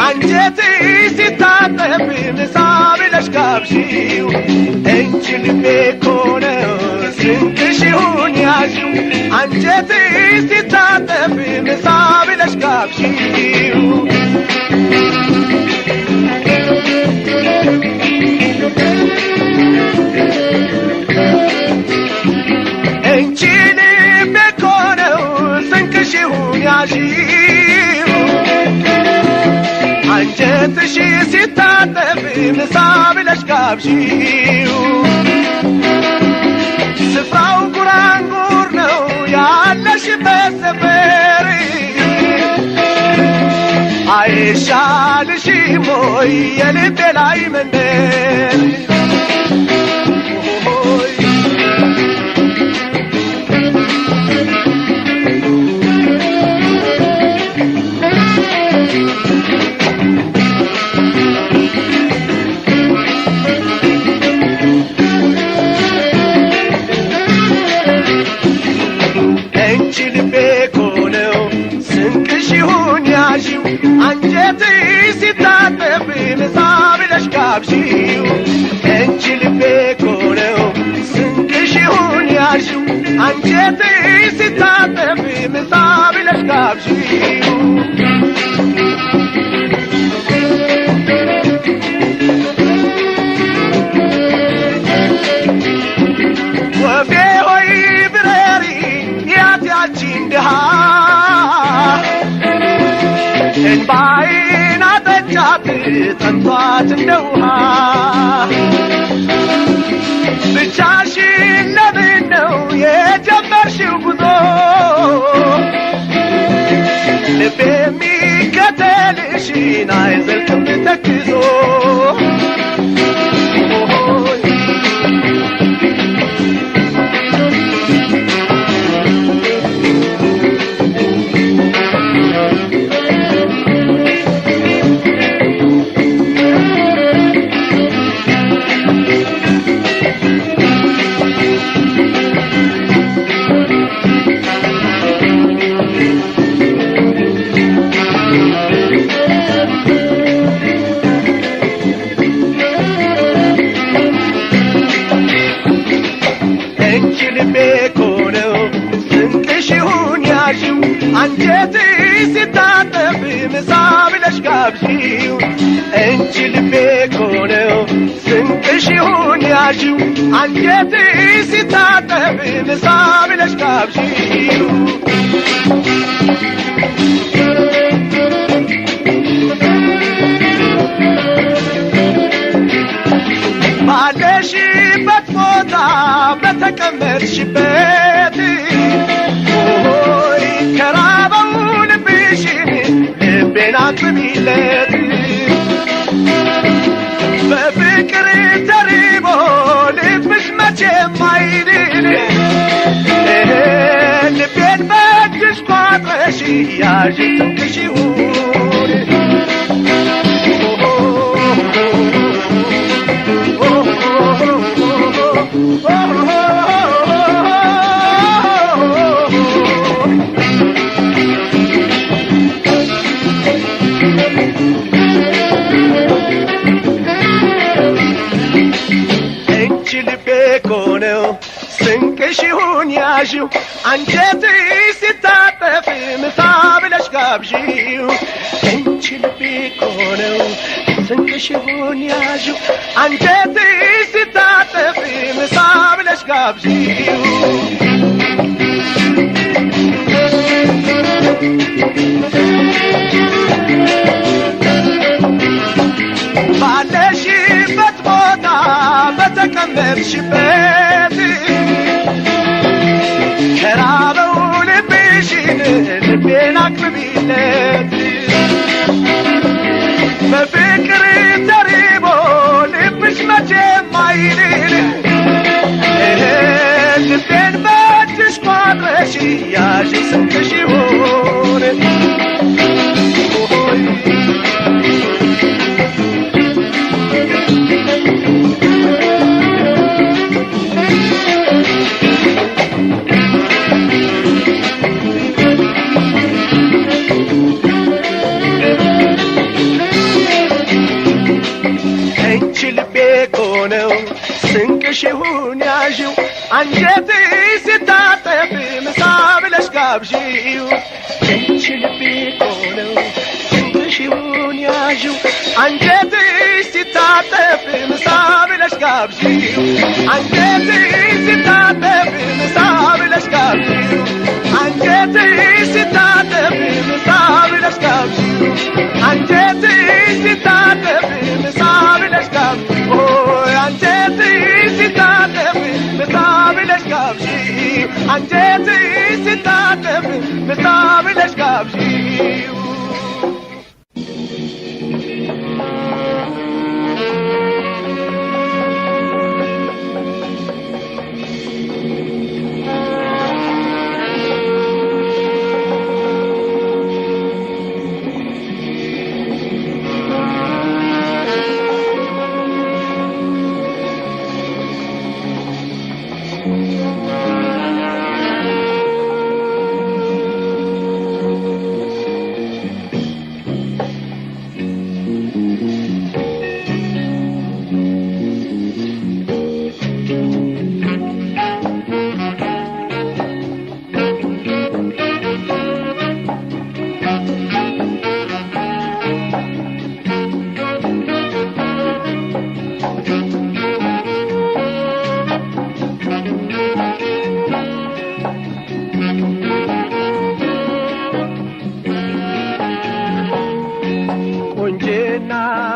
አንጀቴ ሲታጠብ ምሳ ብለሽ ጋብዢው እንጂ ልቤ እኮ ነው ስንቅሽ ይሁን ያዢው አንጀቴ ሲታጠብ ምሳ ብለሽ ጋብዢው እንጂ ልቤ እኮ ነው ስንቅሽ ይሁን ያዢው አንጀትሽ ሲታጠብ ምሳ ብለሽ ጋብዢው ስፍራው ጉራንጉር ነው ያለሽበት ሰፈር አይሻልሽም ወይ የልቤ ላይ መንደር አንጀቴ ሲታጠብ ምሳ ብለሽ ጋብዢው እንጂ ልቤ እኮ ነው ስንቅሽ ይሁን ያዢው አንጀቴ ሲታጠብ ምሳ ብለሽ ጋብዢው ወፌ ሆይ ብረሪ ያትያቺን ድሃ እንባዬን አጠጫት ጠጥቷት እንደ ውሃ ብቻሽን ለምን ነው የጀመርሽው ጉዞ ልቤ የሚከተልሽን አይዘልቅም ተክዞ አንጀቴ ሲታጠብ ምሳ ብለሽ ጋብዢው እንጂ ልቤ እኮ ነው ስንቅሽ ይሁን ያዢው አንጀቴ ሲታጠብ ምሳ ብለሽ ጋብዢው ባለሽበት ቦታ በተቀመጥሽበት ከራበው ልብሽን ልቤን አጥቢለት በፍቅር ተሪቦ ልብሽ መቼም አይድን ልቤን በእጅሽ ቋጥረሽ ያዥ ትንቅሽ ይሁን ስንቅሽ ይሁን ያዢው አንጀቴ ሲታጠብ ምሳ ብለሽ ጋብዢው እንጂ ልቤ እኮ ነው ስንቅሽ ይሁን ያዢው አንጀቴ ሲታጠብ ምሳ ብለሽ ጋብዢው ባለሽበት ቦታ በተቀመጥሽበት ከራበው ልብሽን ልቤን አቅርቢለት በፍቅር ተሪቦ ልብሽ መቼም አይድን ልቤን በእጅሽ ቋጥረሽ ያዥ አንጀቴ ሲታጠብ ምሳ ብለሽ ጋብዢው አንቺ ልቤ ቆለው ሽንሽውን ያዥው አንጀቴ ሲታጠብ ምሳ ብለሽ ጋብዢው አንጀቴ ሲታጠብ ምሳ ብለሽ ጋብዢው አንጀቴ ሲታጠብ ምሳ ብለሽ ጋብዢው አንጀቴ ሲታጠብ ምሳ ብለሽ ጋብዢው አንጀቴ ሲታጠብ ምሳ ብለሽ ጋብዢው አንጀቴ ሲታጠብ ምሳ ብለሽ ጋብዢው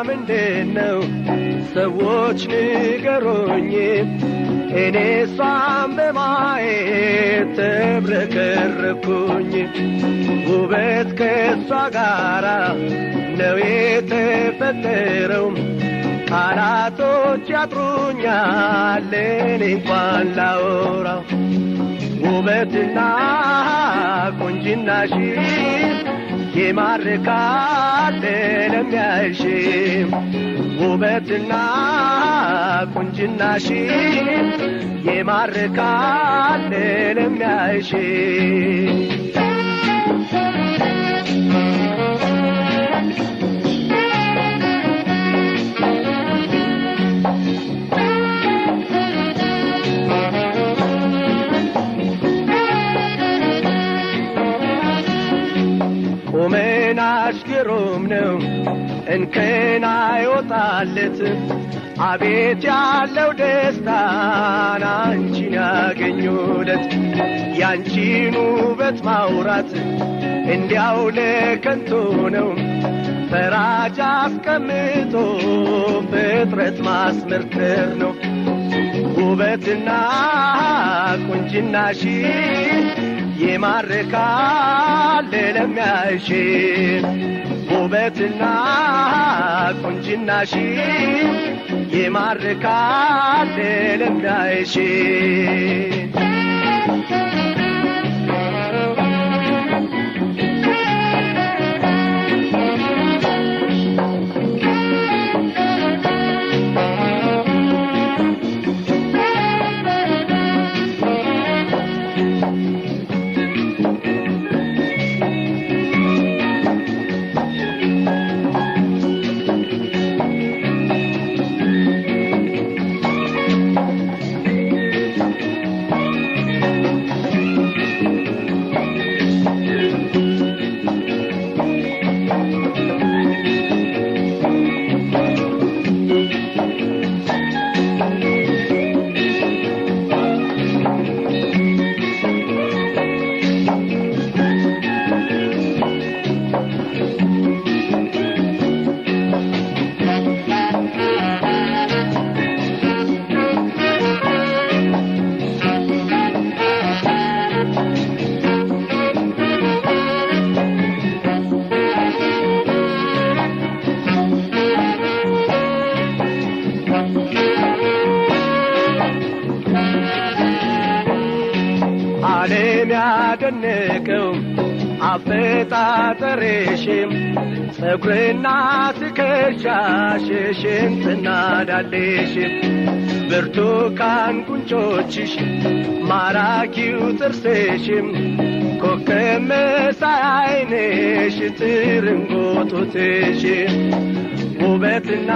ምንድነው ሰዎች ንገሩኝ እኔ እሷን በማየት ተብረከረኩኝ ውበት ከእሷ ጋራ ነው የተፈጠረው ቃላቶች ያጥሩኛል እኔ እንኳን ላወራው ውበትና ቁንጅናሽ ይማርካል ለሚያይሽ ውበትና ቁንጅናሽ ይማርካል ለሚያይሽ ቁመናሽ ግሩም ነው እንከን አይወጣለት አቤት ያለው ደስታን አንቺን ያገኙለት ያንቺን ውበት ማውራት እንዲያው ለከንቱ ነው ፈራጅ አስቀምጦ ፍጥረት ማስመርተር ነው ውበትና ቁንጅናሽ ይማርካል ለሚያይሽ ውበትና ቁንጅናሽ ይማርካል ለሚያይሽ ዓለም ያደነቀው አፈጣጠርሽም ጸጉርና ትከሻሽ ሽንጥና ዳሌሽም ብርቱካን ጉንጮችሽ ማራኪው ጥርስሽም ኮከብ መሳይ ዓይንሽ ትርንጎጡትሽም ውበትና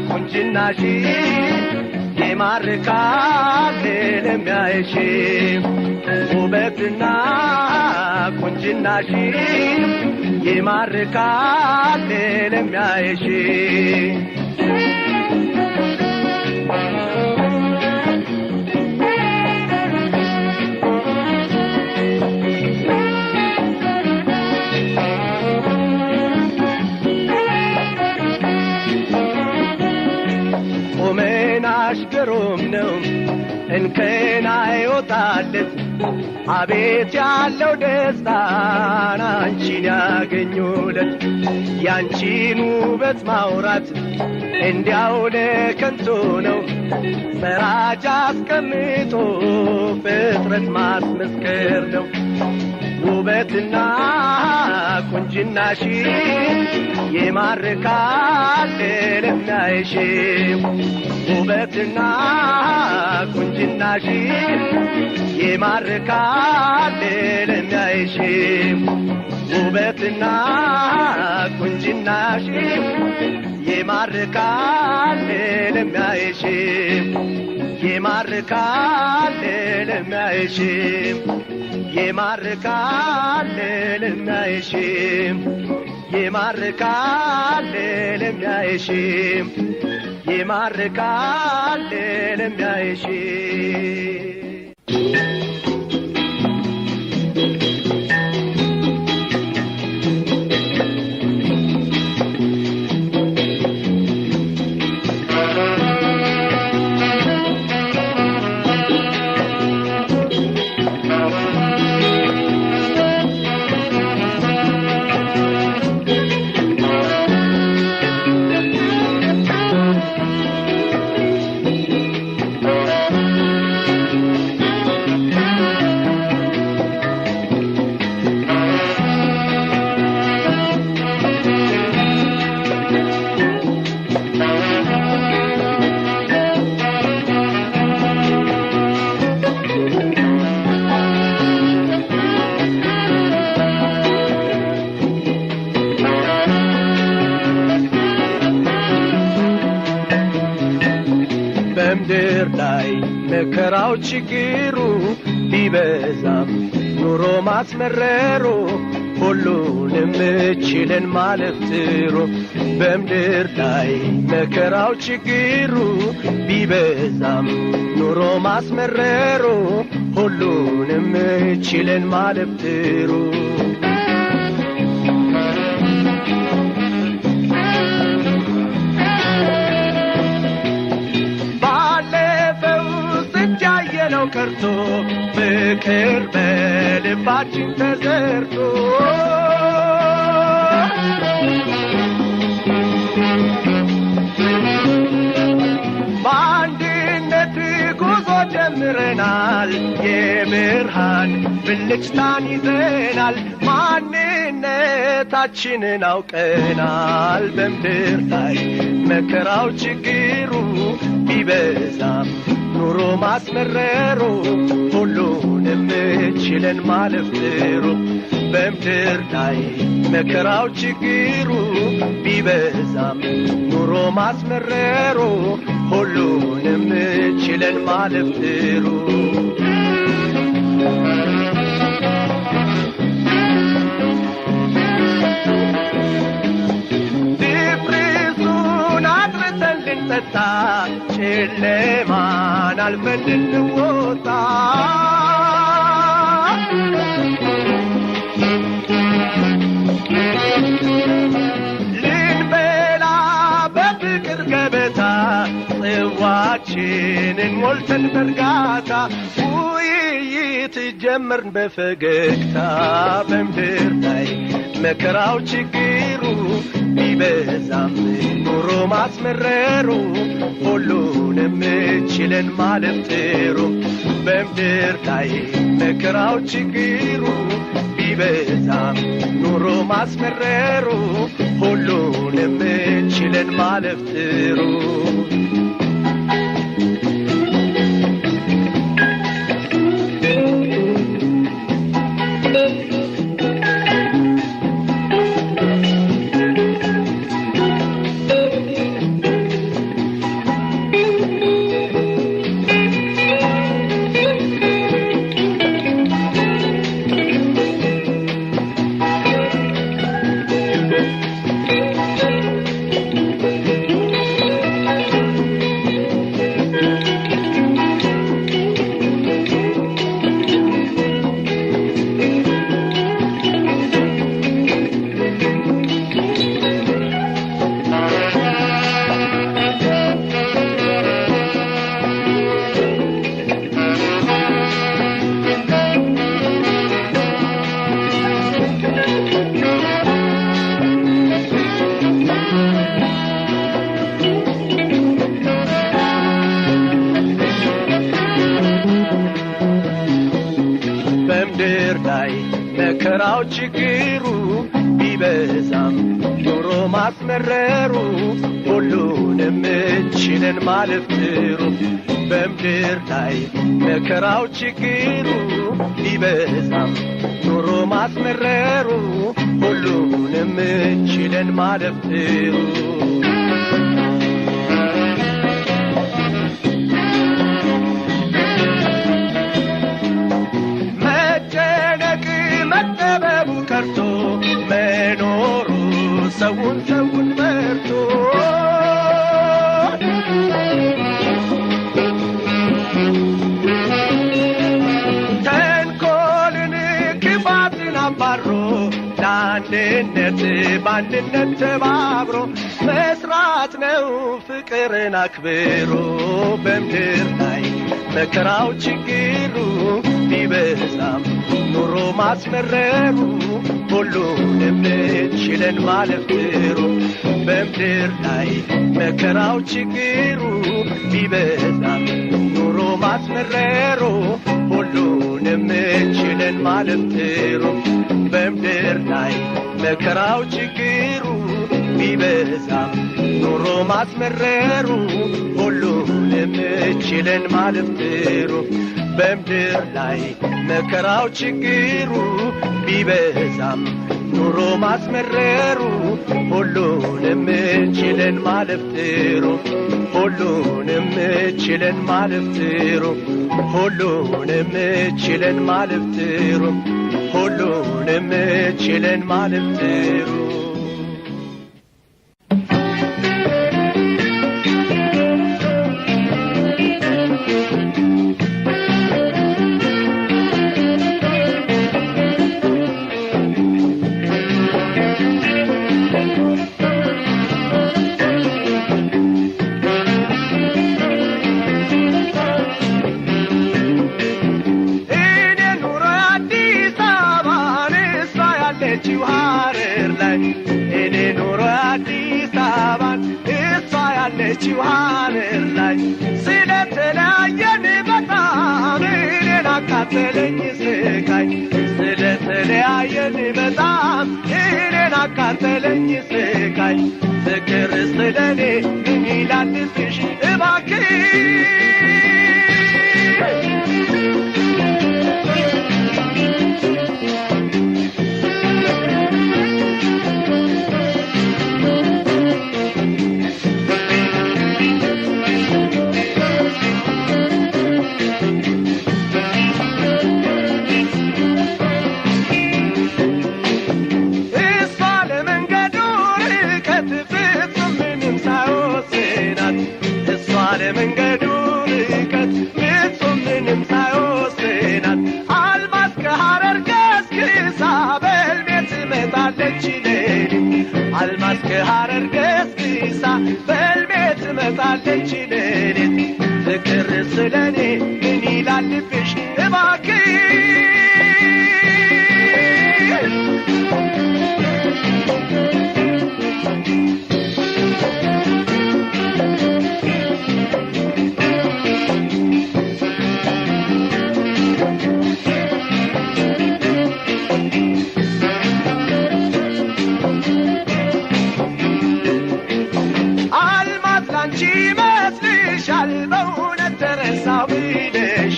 ቁንጅናሽ ይማርካል ለሚያይሽ ውበትና ቁንጅናሽ ይማርካል ለሚያይሽ ግሩም ነው እንከን አይወጣለት አቤት ያለው ደስታ አንቺን ያገኙለት ያንቺን ውበት ማውራት እንዲያው ለከንቱ ነው ፈራጅ አስቀምጦ ፍጥረት ማስመስከር ነው ውበትና ቁንጅናሽ ይማርካል ለሚያይሽ ውበትና ቁንጅናሽ ይማርካል ለሚያይሽ ውበትና ቁንጅናሽ ይማርካል ለሚያይሽ ይማርካል ለሚያይሽ ይማርካል ለሚያይሽ ይማርካል ለሚያይሽ ይማርካል ለሚያይሽ በምድር ላይ መከራው ችግሩ ቢበዛም ኑሮ ማስመረሩ ሁሉንም ችለን ማለፍ ጥሩ በምድር ላይ መከራው ችግሩ ቢበዛም ኑሮ ማስመረሩ ሁሉንም ችለን ማለፍ ጥሩ ቀርቶ ፍቅር በልባችን ተዘርቶ በአንድነት ጉዞ ጀምረናል የብርሃን ብልጭታን ይዘናል ማንነታችንን አውቀናል በምድር ላይ መከራው ችግሩ ቢበዛም ኑሮ ማስመረሩ ሁሉንም ችለን ማለፍ ጥሩ በምድር ላይ መከራው ችግሩ ቢበዛም ኑሮ ማስመረሩ ሁሉንም ችለን ማለፍ ጥሩ ድፍረቱን አድርሰን ልንጠጣ ጨለማን አልፈን ልንወጣ ልንበላ በፍቅር ገበታ ጽዋችንን ሞልተን በርጋታ ውይይት ጀመርን በፈገግታ በምድር ላይ መከራው ችግሩ ቢበዛም ኑሮ ማስመረሩ ሁሉንም ችለን ማለፍ ጥሩ በምድር ላይ መከራው ችግሩ ቢበዛም ኑሮ ማስመረሩ ሁሉንም ችለን ማለፍ ጥሩ በምድር ላይ መከራው ችግሩ ቢበዛም ኑሮ ማስመረሩ ሁሉንም ችለን ማለፍ ጥሩ በምድር ላይ መከራው ችግሩ ቢበዛም ኑሮ ማስመረሩ ሁሉንም ችለን ማለፍ ጥሩ መጠበቡ ቀርቶ መኖሩ ሰውን መርቶ ተንኮልን ክፋትን አባሮ ለአንድነት በአንድነት ተባብሮ መስራት ነው ፍቅርን አክብሮ በምድር ላይ መከራው ችግሩ ቢበዛም ኑሮ ማስመረሩ ሁሉንም ችለን ማለፍ ጥሩ በምድር ላይ መከራው ችግሩ ቢበዛም ኑሮ ማስመረሩ ሁሉንም ችለን ማለፍ ጥሩ በምድር ላይ መከራው ችግሩ ቢበዛም ኑሮ ማስመረሩ ሁሉንም ችለን ማለፍ ጥሩ በምድር ላይ መከራው ችግሩ ቢበዛም ኑሮ ማስመረሩ ሁሉንም ችለን ማለፍ ጥሩ ሁሉንም ችለን ማለፍ ጥሩ ሁሉንም ችለን ማለፍ ጥሩ ሁሉንም ችለን ማለፍ ጥሩ ችዋር ላይ ስለተለያየን በጣም እኔን አቃጠለኝ ስቃይ ስለተለያየን በጣም እኔን አቃጠለኝ ስቃይ ፍቅር ስለኔ ምን ይላልብሽ እባክሽ መንገዱ ርቀት ፍጹም ምንም ሳይወስናት አልማዝ ከሐረር ገስግሳ በሕልሜ ትመጣለች ሌሊት አልማዝ ከሐረር ገስግሳ በሕልሜ ትመጣለች ሌሊት ፍቅር ስለኔ ምን ይላልብሽ እባክሽ በእውነት ተረሳው ብለሽ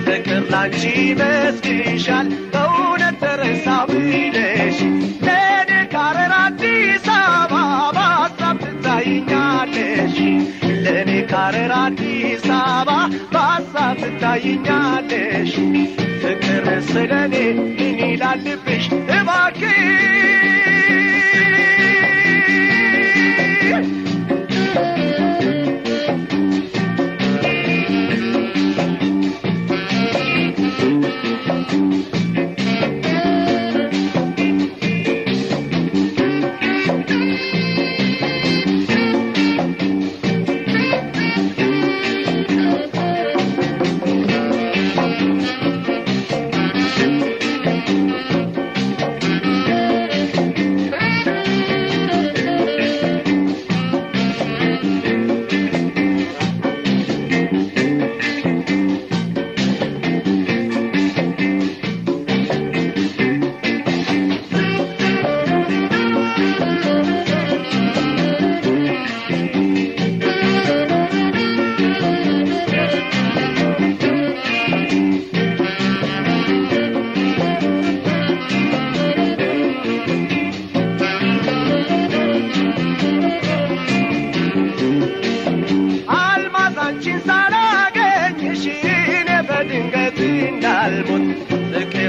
ፍቅር ላንቺ መስልሻል በእውነት ተረሳው ብለሽ ለእኔ ከሐረር አዲስ አበባ በሀሳብ ትታይኛለሽ ለእኔ ከሐረር አዲስ አበባ በሀሳብ ትታይኛለሽ ፍቅር ስለኔ ምን ይላልብሽ እባክሽ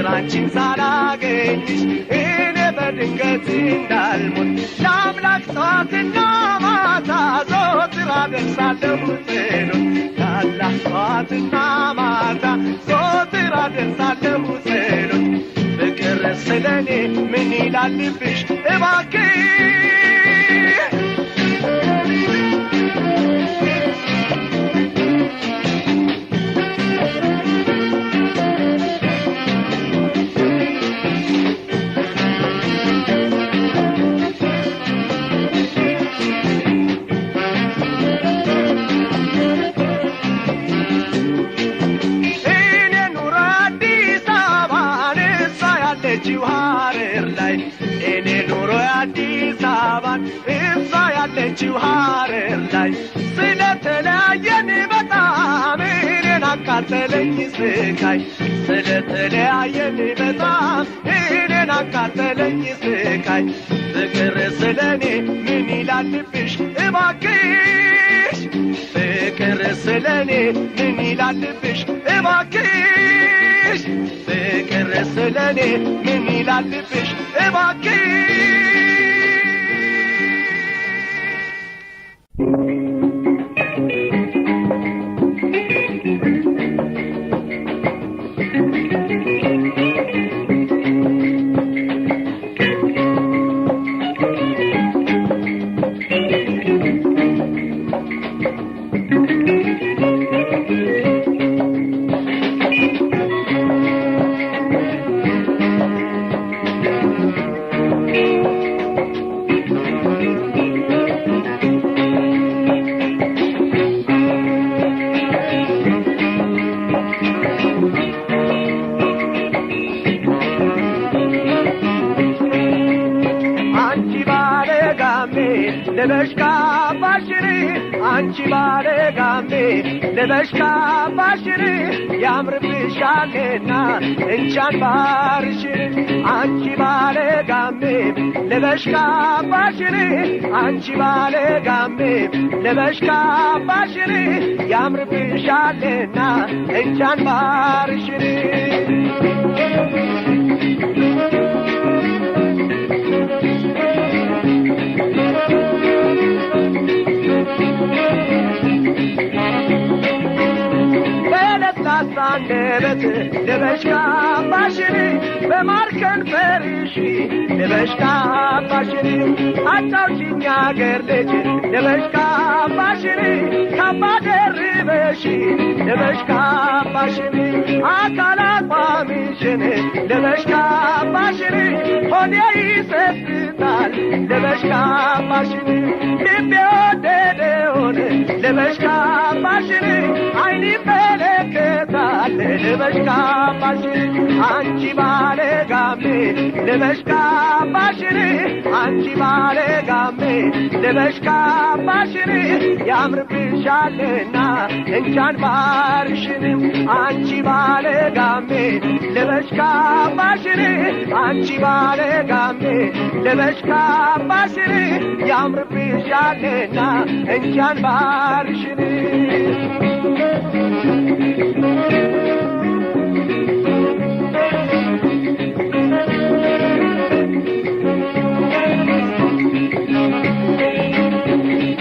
ፍቅር አንቺን ሳላገኝሽ እኔ በድንገት እንዳልሞት ለአምላክ ጠዋትና ማታ ዘወትር አደርሳለሁ ጸሎት ለአላህ ጠዋትና ማታ ዘወትር አደርሳለሁ ጸሎት ፍቅር ስለኔ ምን ይላል ልብሽ እባክህ ሐረር ላይ ስለተለያየን በጣም እኔን አቃጠለኝ ስቃይ ስለተለያየን በጣም እኔን አቃጠለኝ ስቃይ ፍቅር ስለኔ ምን ይላል ልብሽ እባክሽ ፍቅር ስለኔ ምን ይላል ልብሽ እባክሽ ፍቅር ስለኔ ምን ይላል ልብሽ እባክሽ ለበሽካባሽሪ አንቺ ባለጋሜ ለበሽካባሽሪ ያምርብሻልና እንቻን ባርሽሪ አንቺ ባለጋሜ ለበሽካባሽሪ አንቺ ባለጋሜ ለበሽካባሽሪ ያምርብሻልና እንቻን ባርሽሪ አንደበት ለበሽካባሽሪ በማርከን ፈርሺ ለበሽካባሽሪ አጫውሽኝ አገር ልጅ ለበሽካባሽሪ ካባደርበሽ ለበሽካባሽሪ አካል አቋምሽን ለበሽካባሽሪ ሆዴ ይሰስታል ለበሽካባሽሪ ልቤ ወደደውን ለበሽካባሽሪ አይኒ መለከታል ለበሽካባሽሪ አንቺ ባለጋሜ ለበሽካባሽሪ አንቺ ባለጋሜ ለበሽካባሽሪ ያምርብሻልና እንቻን ባርሽን አንቺ ባለጋሜ ለበሽካባሽሪ አንቺ ባለጋሜ ለበሽካባሽሪ ያምርብሻልና እንቻን ባርሽን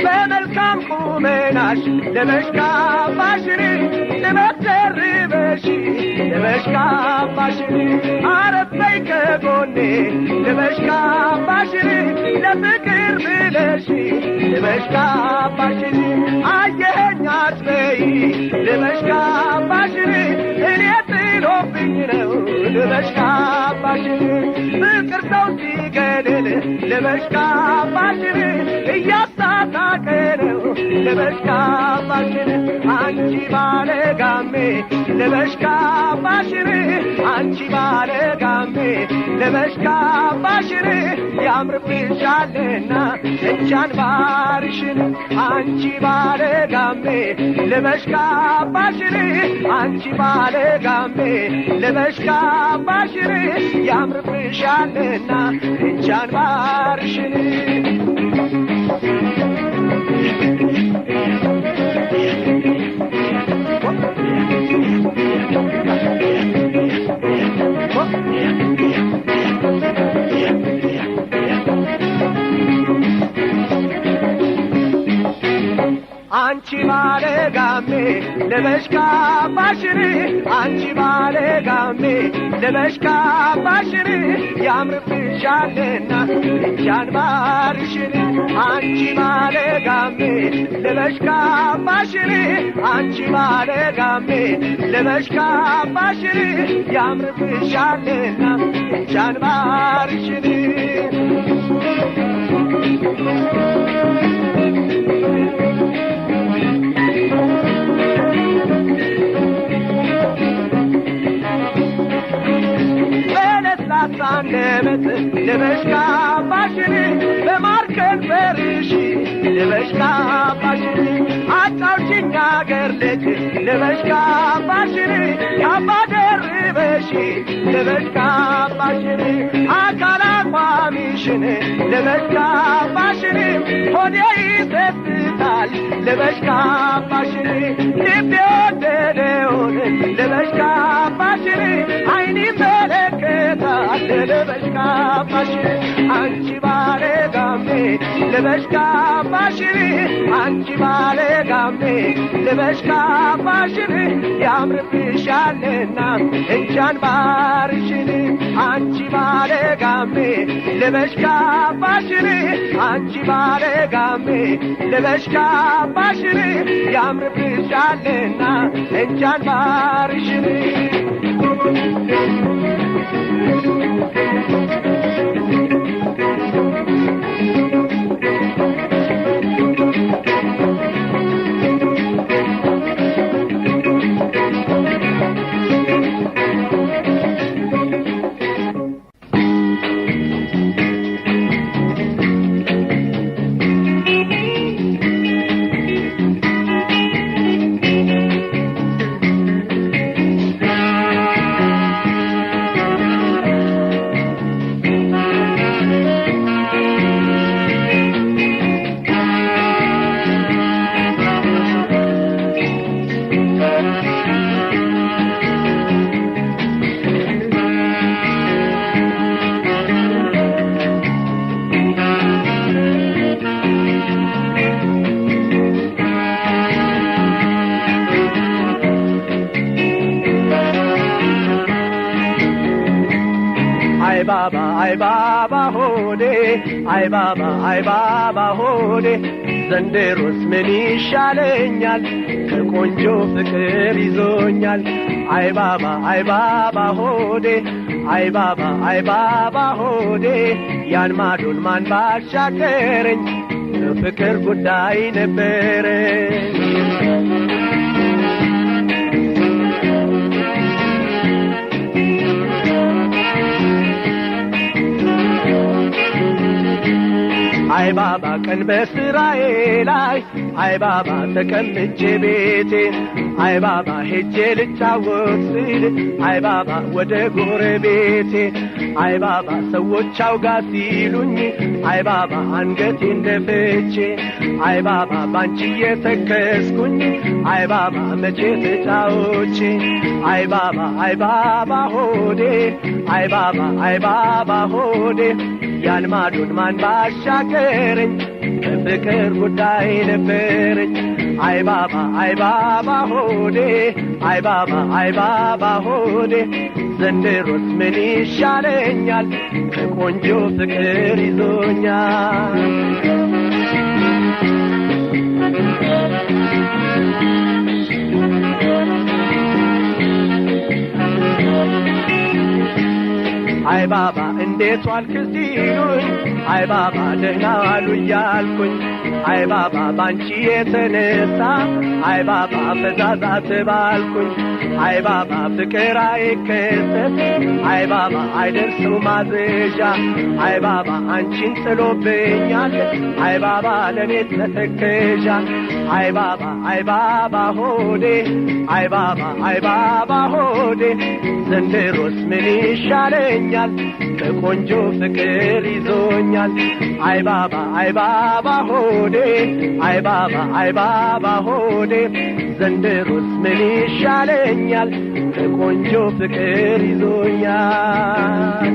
በመልካም ቁመናሽ ለበሽካባሽሪ ለመደርበሽ ለበሽካባሽሪ አረፈይ ከጎኔ ለበሽካባሽሪ ለፍቅር ብለሽ ለበሽካባሽሪ አየኸኝ አትበይ ለበሽካባሽሪ እኔ ጥሎብኝ ነው ለበሽካባሽሪ ፍቅር ሰው ሲገድል ለበሽካባሽሪ እያሳሳቀ ነው ለበሽካባሽሪ አንቺ ባለጋሜ ለበሽካባሽሪ አንቺ ባለጋሜ ለበሽካባሽሪ ያምርብሻልና እንቻን ባርሽን አንቺ ባለጋሜ ለበሽካባሽሪ አንቺ ባለጋሜ ለበሽካባሽሪ ያምርብሻልና እንቻን ባርሽን ለበሽካባሽሪ አንቺ ባለጋሜ ለበሽካባሽሪ ያምርብሻልና ጃንባርሽሪ አንቺ ባለጋሜ ለበሽካባሽሪ አንቺ ባለጋሜ ለበሽካባሽሪ ያምርብሻልና ጃንባርሽሪ ሳንደበት ለበሽካባሽሪ በማርከን በርሺ ለበሽካባሽሪ አጫውችኝ አገር ልጅ ለበሽካባሽሪ ካባደርበሺ ለበሽካባሽሪ አካል አቋሚሽን ለበሽካባሽሪ ሆዴ ይሰስታል ለበሽካባሽሪ ልቤ ወደደውን ለበሽካባሽሪ አይኒ መለከታል ለበሽካባሽሪ አንቺ ባለጋሜ ለበሽካባሽሪ አንቺ ባለጋሜ ለበሽካባሽሪ ያምርብሻልና እንጃን ባርሽሪ አንቺ ባለጋሜ ለበሽካባሽሪ አንቺ ባለጋሜ ለበሽካባሽሪ ያምርብሻልና እንጃን ባርሽሪ አይ ባባ ሆዴ አይ ባባ ሆዴ ዘንድሮስ ምን ይሻለኛል ከቆንጆ ፍቅር ይዞኛል አይ ባባ ሆዴ አይ ባባ ሆዴ ያን ማዶን ማን ባሻገረኝ ፍቅር ጉዳይ ነበረኝ አይ ባባ ቀን በስራዬ ላይ አይ ባባ ተቀምጬ ቤቴ አይ ባባ ሄጄ ልጫወት ስል አይ ባባ ወደ ጎረቤቴ አይ ባባ ሰዎች አውጋ ሲሉኝ አይ ባባ አንገቴን ደፍቼ አይ ባባ ባንቺ የተከስኩኝ አይ ባባ መቼ ተጫውቼ አይ ባባ ሆዴ አይ ባባ ሆዴ ያን ማዶን ማን ባሻገረኝ በፍቅር ጉዳይ ነበረኝ አይ ባባ ሆዴ አይ ባባ ሆዴ ዘንድሮስ ምን ይሻለኛል ከቆንጆ ፍቅር ይዞኛል አይ ባባ እንዴት ዋልክ ሲሉኝ አይ ባባ ደህና ዋሉ እያልኩኝ አይ ባባ ባንቺ የተነሳ አይ ባባ ፈዛዛ ተባልኩኝ አይ ባባ ፍቅር አይከሰት አይ ባባ አይደርሰው ማዘዣ አይ ባባ አንቺን ጥሎብኛል አይ ባባ ለኔ ተተከዣ አይ ባባ ሆዴ አይ ባባ ሆዴ ዘንድሮስ ምን ይሻለኛል ከቆንጆ ፍቅር ይዞኛል አይ ባባ ሆዴ አይ ባባ ሆዴ ዘንድሮስ ምን ይሻለኛል ከቆንጆ ፍቅር ይዞኛል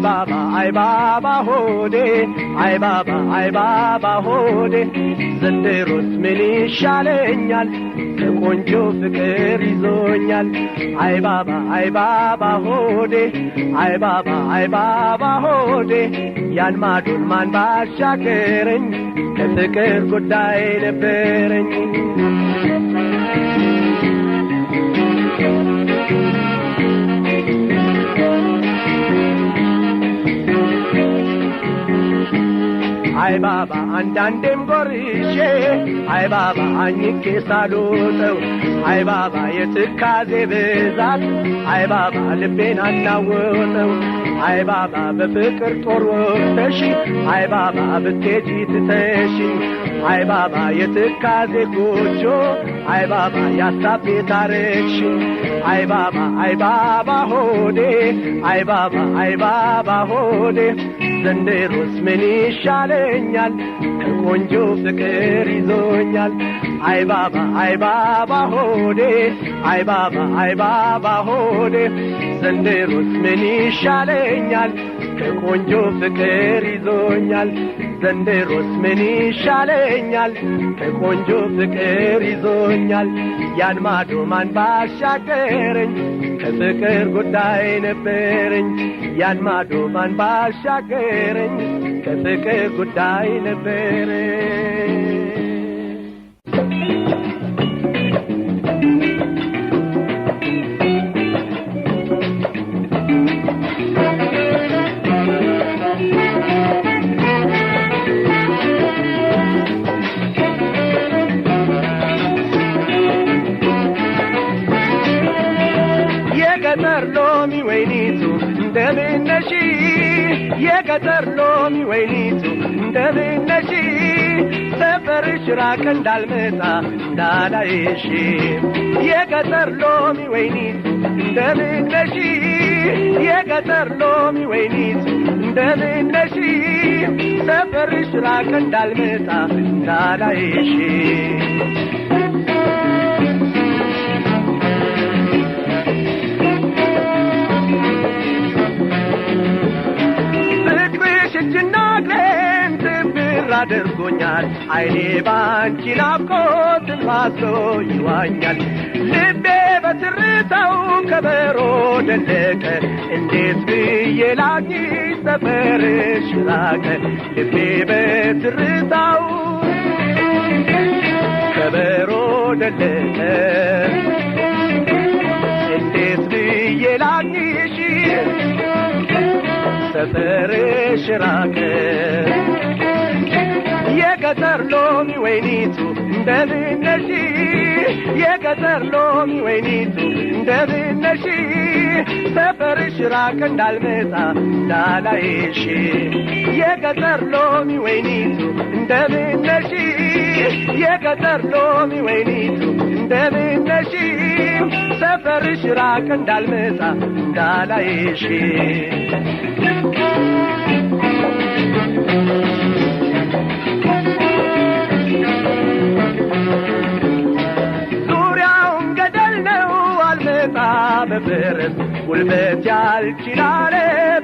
ባባ ሆዴ አይ ባባ ሆዴ ዘንድሮስ ምን ይሻለኛል ከቆንጆ ፍቅር ይዞኛል አይ ባባ ሆዴ አይ ባባ ሆዴ ያን ማዶን ማን ባሻገረኝ ከፍቅር ጉዳይ ነበረኝ አይ ባባ አንዳንዴም ጎርሼ አይ ባባ አኝኬ ሳልወጣው አይ ባባ የትካዜ ብዛት አይ ባባ ልቤን አናወጠው አይ ባባ በፍቅር ጦር ወቅተሽ አይ ባባ ብትሄጂ ትተሽ አይ ባባ የትካዜ ጎጆ አይ ባባ ያሳብ ቤት አረግሽ አይ ባባ ሆዴ አይ ባባ ሆዴ ዘንድሮስ ምን ይሻለኛል ከቆንጆ ፍቅር ይዞኛል አይ ባባ ሆዴ አይ ባባ ሆዴ ዘንድሮስ ምን ይሻለኛል ከቆንጆ ፍቅር ይዞኛል ዘንድሮስ ምን ይሻለኛል ከቆንጆ ፍቅር ይዞኛል ያን ማዶ ማን ባሻገረኝ ከፍቅር ጉዳይ ነበረኝ ያን ማዶ ማን ባሻገረኝ ከፍቅር ጉዳይ ነበረኝ የገጠር ሎሚ ወይኒቱ እንደምን ነሽ የገጠር ሎሚ ወይኒቱ እንደምን ነሽ ሰፈርሽ ራቅ እንዳልመጣ እንዳላይሽ የገጠር ሎሚ ወይኒቱ እንደምን ነሽ የገጠር ሎሚ ወይኒቱ እንደምን ነሽ ሰፈርሽ ራቅ እንዳልመጣ እንዳላይሽ እጅና እግሬን ትብር አድርጎኛል አይኔ ባንቺ ናፍቆት ተንፋሶ ይዋኛል ልቤ በትርታው ከበሮ ደለቀ እንዴት ብዬ ላግኝሽ ሰፈርሽ ራቀ ልቤ በትርታው ከበሮ ደለቀ እንዴት ብዬ ላግኝሽ ሰፈርሽ ራቀ የገጠር ሎሚ ወይኒቱ እንደምን ነሽ የገጠር ሎሚ ወይኒቱ እንደምን ነሽ ሰፈርሽ ራቀ እንዳልመጣ እንዳላይሽ የገጠር ሎሚ ወይኒቱ እንደምን ነሽ የገጠር ሎሚ ወይኒቱ እንደምን ነሽ ሰፈርሽ ራቀ እንዳልመጣ እንዳላይሽ ዙሪያውን ገደል ነው አልመጣ በፈረስ ጉልበት ያልችላለ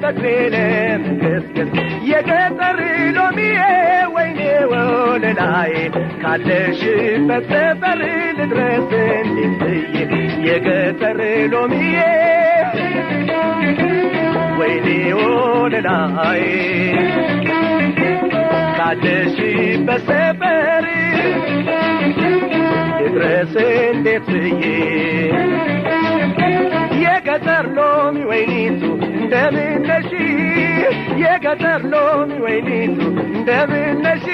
በእግሬ ለመገስገስ የገጠር ሎሚዬ ወይኔ ወለላዬ ካለሽበት ሰፈር ልድረስ እንዴት ብዬ የገጠር ሎሚዬ ወይኔ ወለላዬ ካለሽበት ሰፈር ልድረስ እንዴት ብዬ የገጠር ሎሚ ወይኒቱ እንደምን ነሽ የገጠር ሎሚ ወይኒቱ እንደምን ነሽ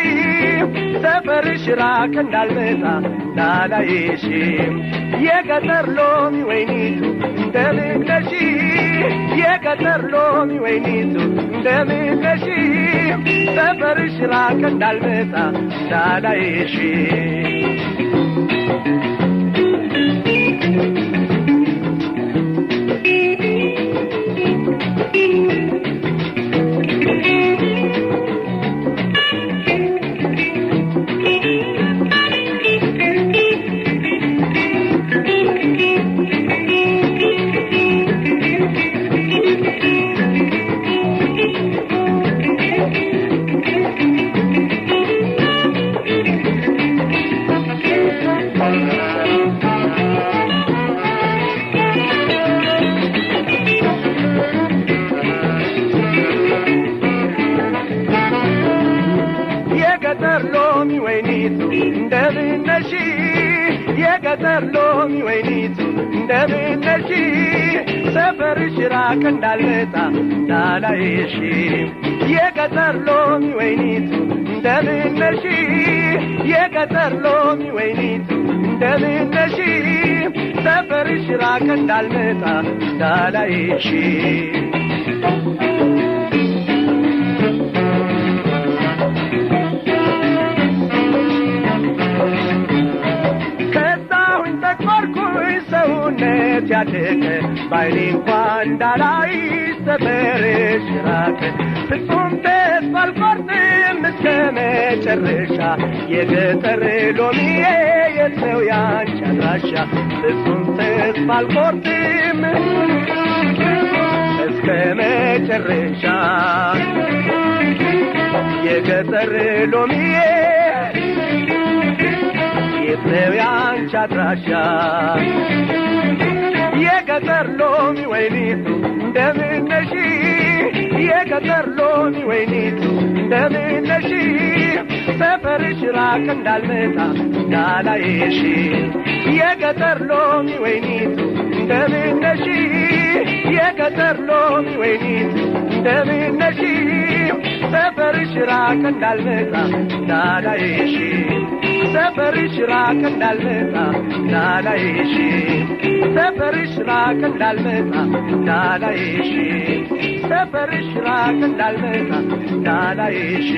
ሰፈርሽ ራቅ እንዳልመጣ እንዳላይሽ የገጠር ሎሚ ወይኒቱ እንደምን ነሽ የገጠር ሎሚ ወይኒቱ እንደምን ነሽ ሰፈርሽ ራቅ እንዳልመጣ እንዳላይሽ ራቅ እንዳልመጣ እንዳላይሽ የገጠር ሎሚ ወይኒቱ እንደምን ነሽ የገጠር ሎሚ ወይኒቱ እንደምን ነሽ ሰፈርሽ ራቅ እንዳልመጣ እንዳላይሽ ሰውነት ያደገ ባይኔ እንኳን እንዳላይ ሰፈርሽ ራቅ ፍጹም ተስፋ አልቆርጥም እስከ መጨረሻ የገጠር ሎሚዬ የት ነው ያንቺ አድራሻ ፍጹም ተስፋ አልቆርጥም እስከ መጨረሻ የገጠር ሎሚዬ የት ነው ያንቺ አድራሻ የገጠር ሎሚ ወይኒቱ እንደምን ነሽ የገጠር ሎሚ ወይኒቱ እንደምን ነሽ ሰፈርሽ ራቅ እንዳልመጣ እንዳላይሽ የገጠር ሎሚ ወይኒቱ እንደምን ነሽ የገጠር ሎሚ ወይኒቱ እንደምን ነሽ ሰፈርሽ ራቅ እንዳልመጣ እንዳላይሽ ሰፈርሽ ራቅ እንዳልመጣ እንዳላይሽ ሰፈርሽ ራቅ እንዳልመጣ እንዳላይሽ ሰፈርሽ ራቅ እንዳልመጣ እንዳላይሽ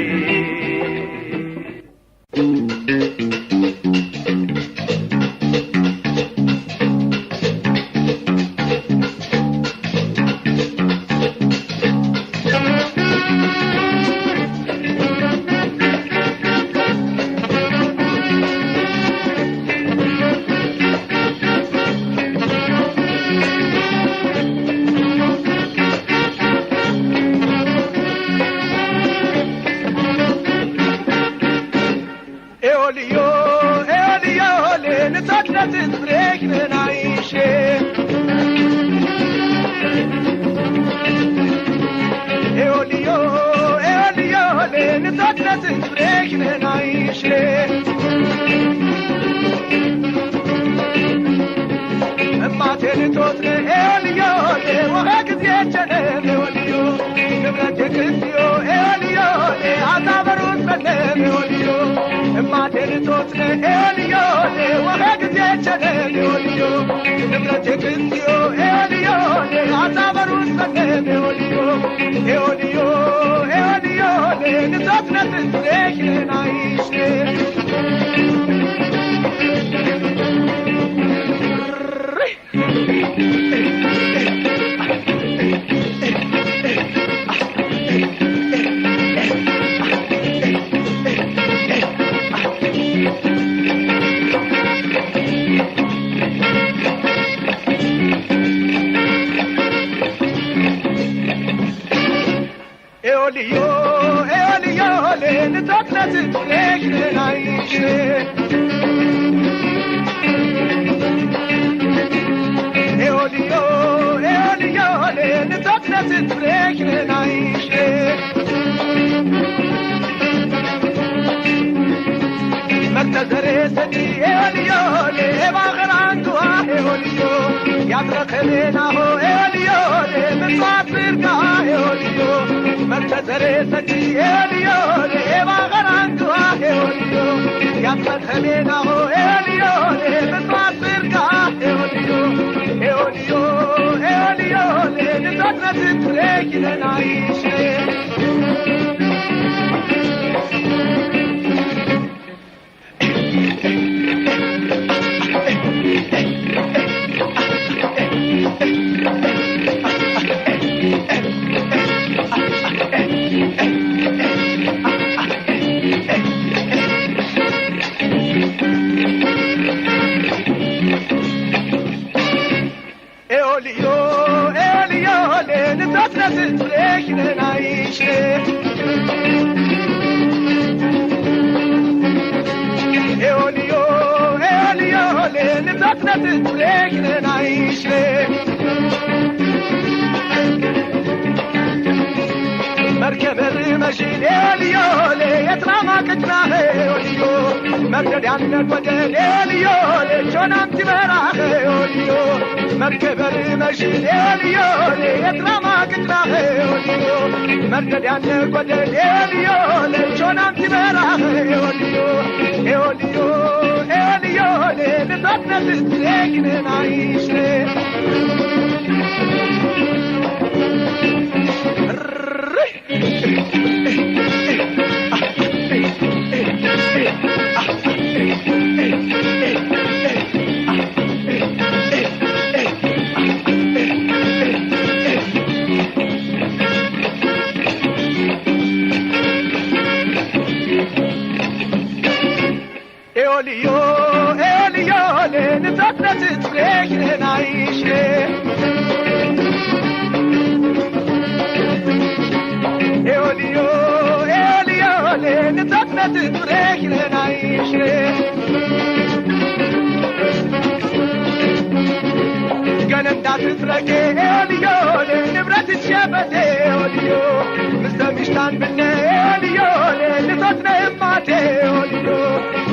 ቅጭና ሆልዮ መርደድ ያነት ወደ ሌልዮ ሌቾናም ትበራ ሆልዮ መርከበር መሽል ሌልዮ የትራማ ቅጭና ሆልዮ መርደድ ያነት ወደ ሌልዮ ሌቾናም ትበራ ሆልዮ ሆልዮ ሆልዮ ለታነት ትሬግነን አይሽሬ Elio, Elio, le tatnet treknen aishe. Elio, Elio, le tatnet treknen aishe. Ganendat treke Elio, le nibrat tshebete Elio. Mustamistan binne Elio, le tatnet mate Elio.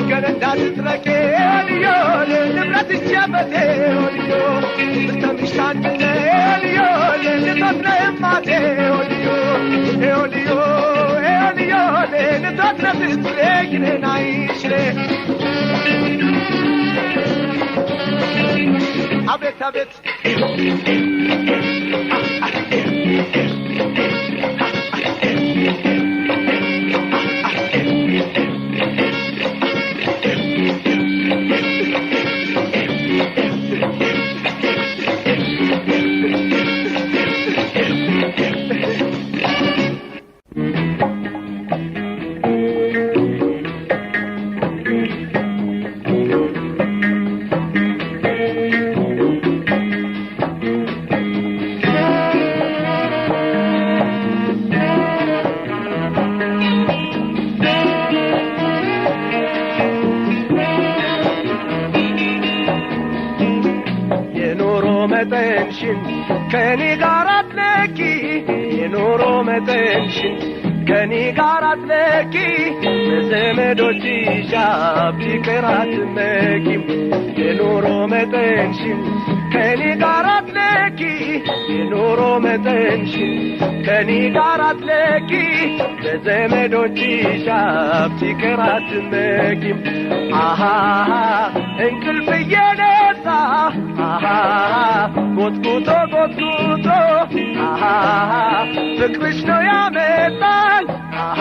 Ganendat treke Elio, le nibrat tshebete Elio. Mustamistan binne Elio, le tatnet mate Elio. Elio, Elio, le tatnet trekne naishre. Abet, abet. ከኔ ጋር አትለኪ የኖሮ መጠንሽን ከኔ ጋር አትለኪ በዘመዶችሽ ፍቅር አትመኪም የኖሮ መጠንሽን ከኔ ጋር አትለኪ የኖሮ መጠንሽን ከኔ ጋር አትለኪ በዘመዶችሽ ፍቅር አትመኪም አሃ እንቅልፍ እየነሳ አሃ ጎትጉቶ ጎትጉቶ አሃ ፍቅርሽ ነው ያመጣኝ አሃ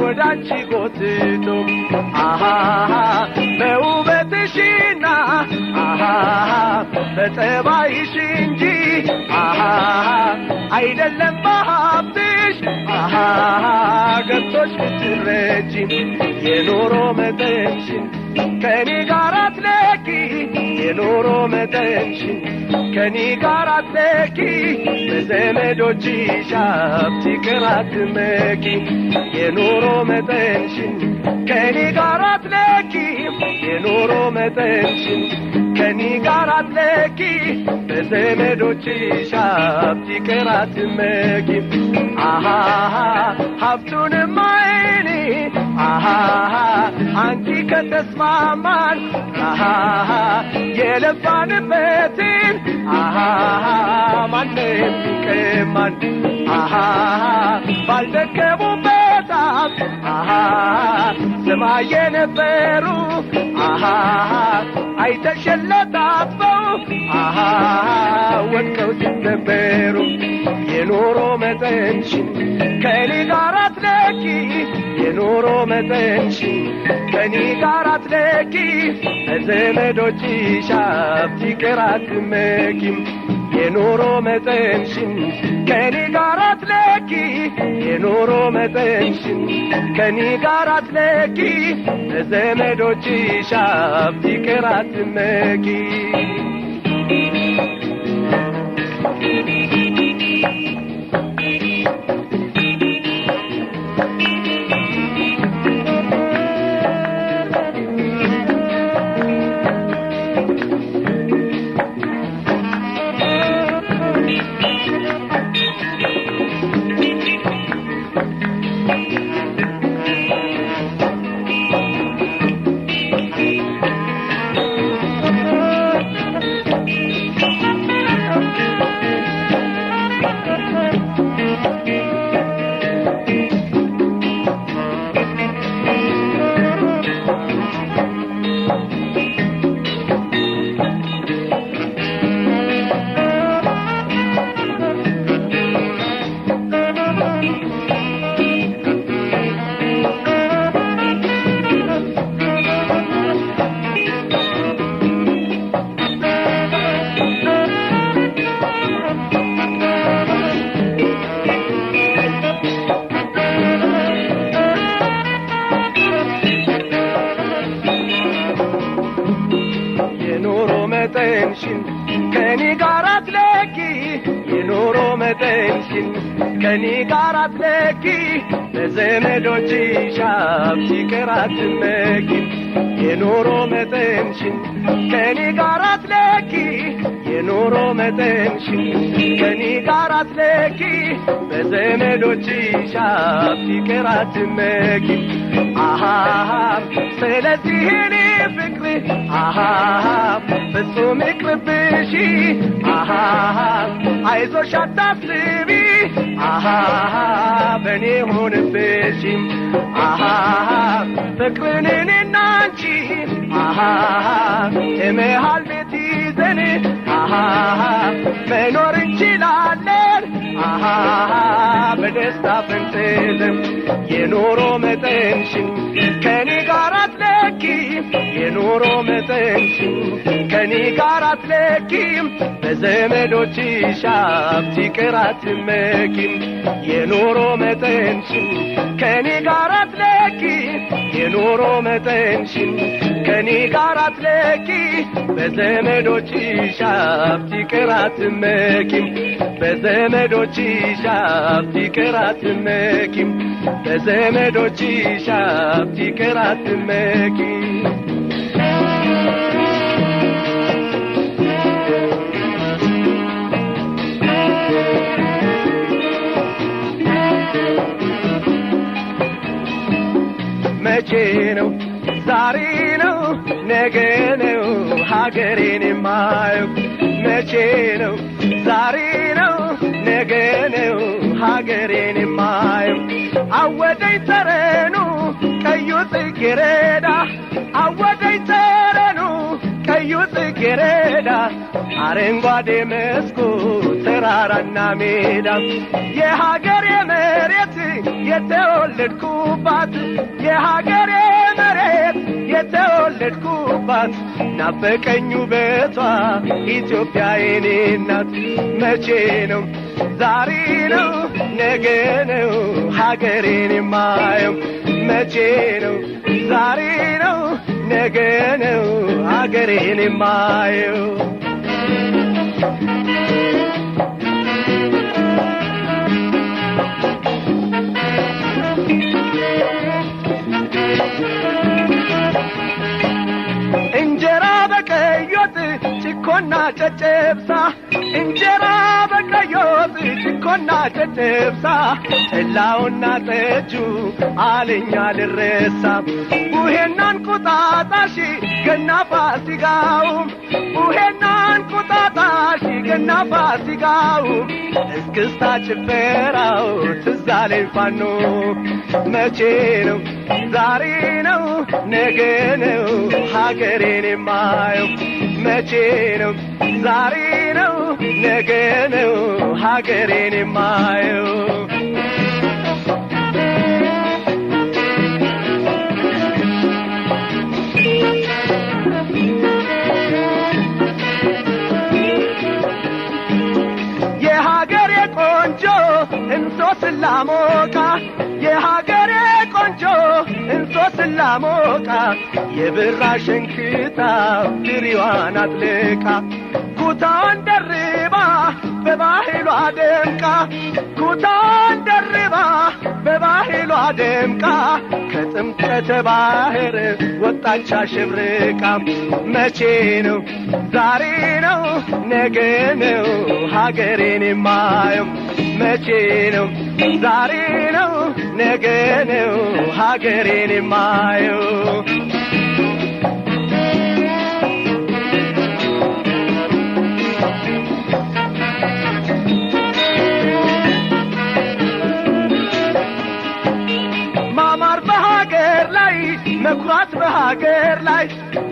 ወዳንቺ ጎትቶ አሃ በውበትሽና አሃ በጠባይሽ እንጂ አሃ አይደለም በሀብትሽ አሃ ገብቶሽ ብትረጂ የኖሮ መጠንሽን ከኔ ጋር አትለኪ የኖሮ መጠንሽን ከኔ ጋር አትለኪ በዘመዶችሽ ፍቅር አትመኪ የኖሮ መጠንሽን ከኔ ጋር አትለኪ የኖሮ መጠንሽን ከኔ ጋር አትለኪ በዘመዶችሽ ፍቅር አትመኪ አሃ ሀብቱንም አይኔ አሃ አንቺ ከተስማማን አሃ የለፋንበትን አሃ ማንም ይቀማን አሃ ባልደከሙበት አሃ ሰማይ የነበሩ አሃ አይተሸለታበው አሃ ወድቀው ሲነበሩ የኖሮ መጠንሽን ከኔ ጋር አትለኪ የኖሮ መጠንሽን ከኔ ጋር አትለኪ በዘመዶችሽ ፍቅር አትመኪም የኖሮ መጠንሽን ከኔ ጋር አትለኪ የኖሮ መጠንሽን ከኔ ጋር አትለኪ በዘመዶችሽ ፍቅር አትመኪ ከኔ ጋር አትለኪ በዘመዶችሽ ሀብት ይቅር አትመኪ የኑሮ መጠንሽን ከኔ ጋር አትለኪ የኑሮ መጠንሽን ከኔ ጋር አትለኪ በዘመዶችሽ ሀብት ይቅር አትመኪ ስለዚህ እኔ ፍቅር ፍጹም ይቅርብሽ አይዞሽ አታስቢ በኔ ሆንብሽ ፍቅርን እኔና አንቺ እመሃል ቤት ይዘን መኖር እንችላለን በደስታ ፈንጥዘን የኑሮ መጠንሽን ከኔ ጋር አትለኪ የኑሮ መጠንሽን ከኔ ጋር አትለኪ በዘመዶችሽ ሀብት ይቅር አትመኪ የኑሮ መጠንሽን ከኔ ጋር አትለኪ የኑሮ መጠንሽን ከኔ ጋር አትለኪ በዘመዶችሽ ሀብት ይቅር አትመኪ በዘመዶችሽ ሀብት ይቅር አትመኪ በዘመዶችሽ ሀብት ይቅር አትመኪ መቼ ነው ዛሬ ነው ነገ ነው ሀገሬን የማየው መቼ ነው ዛሬ ነው ነገ ነው ሀገሬን የማየው አወደኝ ጠረኑ ቀዩ ጽጌረዳ አወደኝ ጠረኑ ቀዩ ጽጌረዳ አረንጓዴ መስኩ ተራራና ሜዳ የሀገሬ መሬት የተወለድኩባት የሀገሬ መሬት የተወለድኩባት ናፈቀኝ ውበቷ ኢትዮጵያ የኔ ናት መቼ ነው ዛሬ ነው ነገ ነው ሀገሬን የማየው መቼ ነው ዛሬ ነው ነገ ነው ሀገሬን የማየው እንጀራ በቀይ ወጥ ጭኮና ጨጨብሳ እንጀራ በቀይ ወጥ ጭኮና ጨጨብሳ ጠላውና ጠጁ አለኛ ልረሳ ቡሄና እንቁጣጣሽ ገና ፋሲካው ቡሄና እንቁጣጣሽ ገና ፋሲካው እስክስታ ጭፈራው ትዝ አለኝ ፋኖ መቼ ነው ዛሬ ነው ነገ ነው ሀገሬን የማየው መቼ ነው ዛሬ ነው ነገ ነው ሀገሬን የማየው የሀገሬ ቆንጆ እንሶስላ ሞቃ የሀገሬ ቆንጆ እንሶስላ ሞቃ የብራ ሸንክታ ድሪዋን አጥልቃ ኩታን ደርባ በባህሏ ደምቃ ኩታን ደርባ በባህሏ ደምቃ ከጥምቀተ ባህር ወጣች አሸብርቃ መቼ ነው ዛሬ ነው ነገ ነው ሀገሬን የማየው መቼ ነው ዛሬ ነው ነገ ነው ሀገሬን የማየው ማማር በሀገር ላይ መኩራት በሀገር ላይ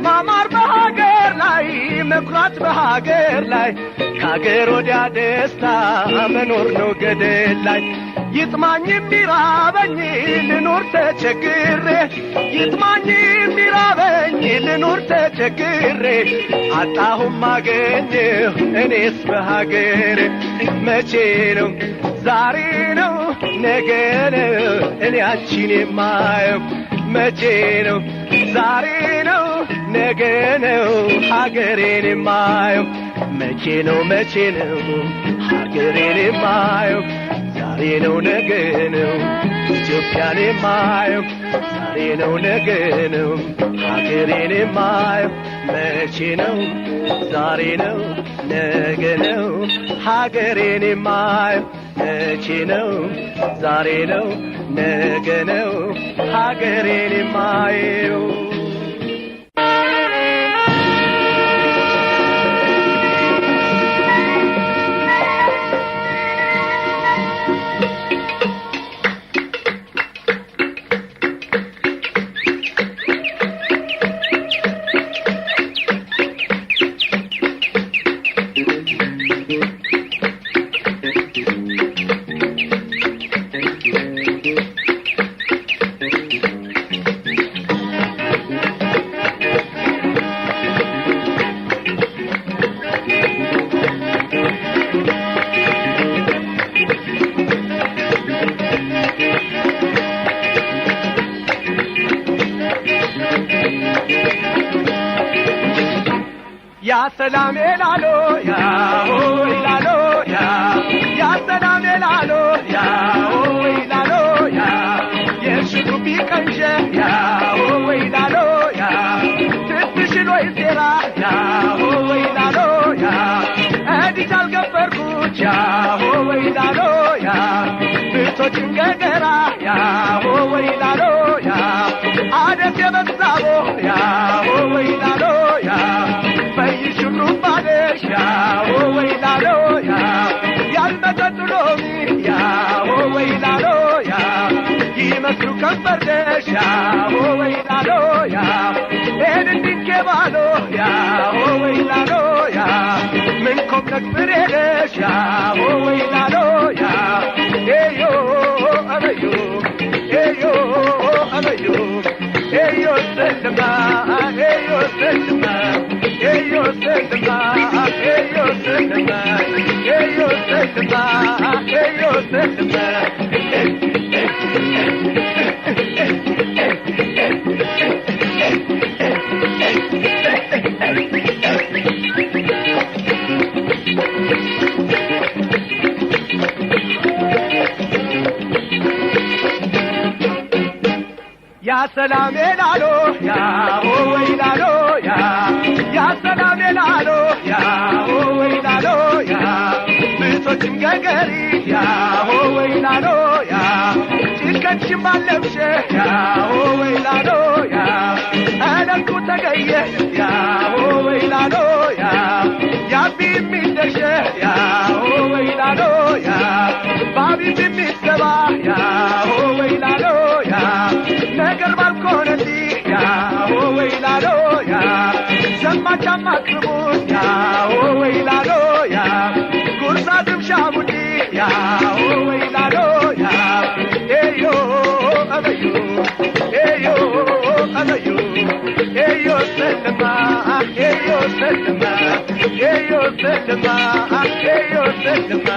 ማማር በሀገር ላይ መኩራት በሀገር ላይ ከሀገር ወዲያ ደስታ መኖር ነው ገደል ላይ ይጥማኝ የሚራበኝ ልኖር ተቸግሬ ይጥማኝ የሚራበኝ ልኖር ተቸግሬ አጣሁም አገኘሁ እኔስ በሀገር መቼ ነው ዛሬ ነው ነገ ነው እኔ አንቺን የማየው መቼ ነው ዛሬ ነው ነገ ነው ሀገሬን የማየው መቼ ነው ሀገሬን የማየው ዛሬ ነው ነገ ነው ኢትዮጵያን የማየው ዛሬ ነው ነገ ነው ሀገሬን የማየው መቼ ነው ዛሬ ነው ነገ ነው ሀገሬን የማየው መቼ ነው ዛሬ ነው ነገ ነው ሀገሬን የማየው Ya salam elalo ya ho ilalo ya salam elalo ya ho ilalo ya yeshu bi kanje ya ho ilalo ya tishilo isera ya ho ilalo ya adi jal gafarku ya ho ilalo ya bito chingera ya ho ilalo ya ade sebasabo ya ho ilalo ya ya oh wailalo ya yalmatatulomi ya oh wailalo ya yimasru kambardesh ya oh wailalo ya edindinkebalo ya oh wailalo ya minkom nakbiredesh ya oh wailalo ya eyo abayo eyo selma eyo selma eyo selma eyo selma eyo selma eyo selma Ya salam elalo ya oh wailalo ya salam elalo ya oh wailalo ya bitochim gagari ya oh wailalo ya chikachim malabshe ya oh wailalo ya alanku tagaye ya oh wailalo ya bimideshe ya oh wailalo ya babi bimisaba ya oh wailalo ya ነገር ባልኮነቲ ያ ወይላሎ ያ ሰማቻ ማክቡት ያ ወይላሎ ያ ጉርሳ ዝምሻቡዲ ያ ወይላሎ ያ ኤዮ አበዩ ኤዮ አበዩ ኤዮ ሰለማ ኤዮ ሰለማ ኤዮ ሰለማ ኤዮ ሰለማ